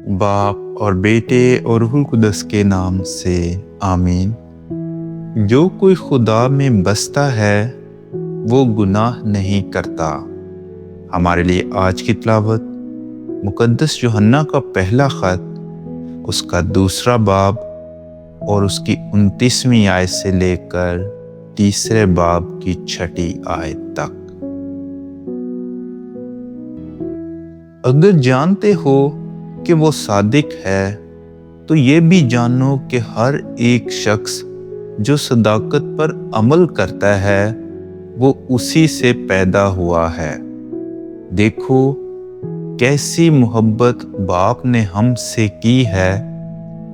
باپ اور بیٹے اور روح القدس کے نام سے آمین۔ جو کوئی خدا میں بستا ہے وہ گناہ نہیں کرتا۔ ہمارے لیے آج کی تلاوت مقدس یوحنا کا پہلا خط، اس کا 2 باب اور اس کی 29ویں آیت سے لے کر 3 باب کی 6 آیت تک۔ اگر جانتے ہو کہ وہ صادق ہے تو یہ بھی جانو کہ ہر ایک شخص جو صداقت پر عمل کرتا ہے وہ اسی سے پیدا ہوا ہے۔ دیکھو کیسی محبت باپ نے ہم سے کی ہے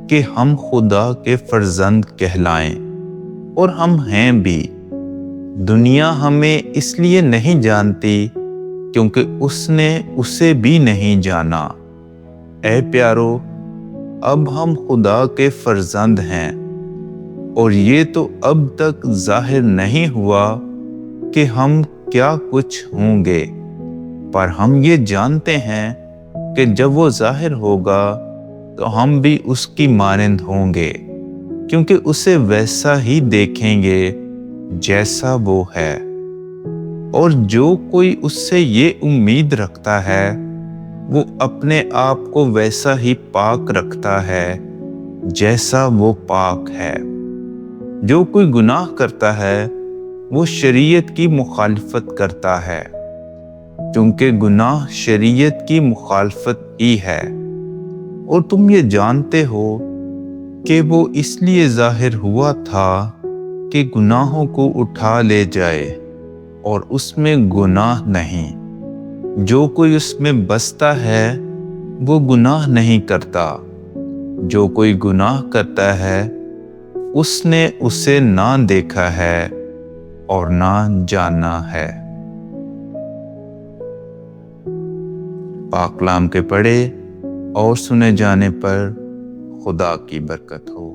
کہ ہم خدا کے فرزند کہلائیں، اور ہم ہیں بھی۔ دنیا ہمیں اس لیے نہیں جانتی کیونکہ اس نے اسے بھی نہیں جانا۔ اے پیارو، اب ہم خدا کے فرزند ہیں، اور یہ تو اب تک ظاہر نہیں ہوا کہ ہم کیا کچھ ہوں گے، پر ہم یہ جانتے ہیں کہ جب وہ ظاہر ہوگا تو ہم بھی اس کی مانند ہوں گے، کیونکہ اسے ویسا ہی دیکھیں گے جیسا وہ ہے۔ اور جو کوئی اس سے یہ امید رکھتا ہے وہ اپنے آپ کو ویسا ہی پاک رکھتا ہے جیسا وہ پاک ہے۔ جو کوئی گناہ کرتا ہے وہ شریعت کی مخالفت کرتا ہے، کیونکہ گناہ شریعت کی مخالفت ہی ہے۔ اور تم یہ جانتے ہو کہ وہ اس لیے ظاہر ہوا تھا کہ گناہوں کو اٹھا لے جائے، اور اس میں گناہ نہیں۔ جو کوئی اس میں بستا ہے وہ گناہ نہیں کرتا۔ جو کوئی گناہ کرتا ہے اس نے اسے نہ دیکھا ہے اور نہ جانا ہے۔ پاک کلام کے پڑھے اور سنے جانے پر خدا کی برکت ہو۔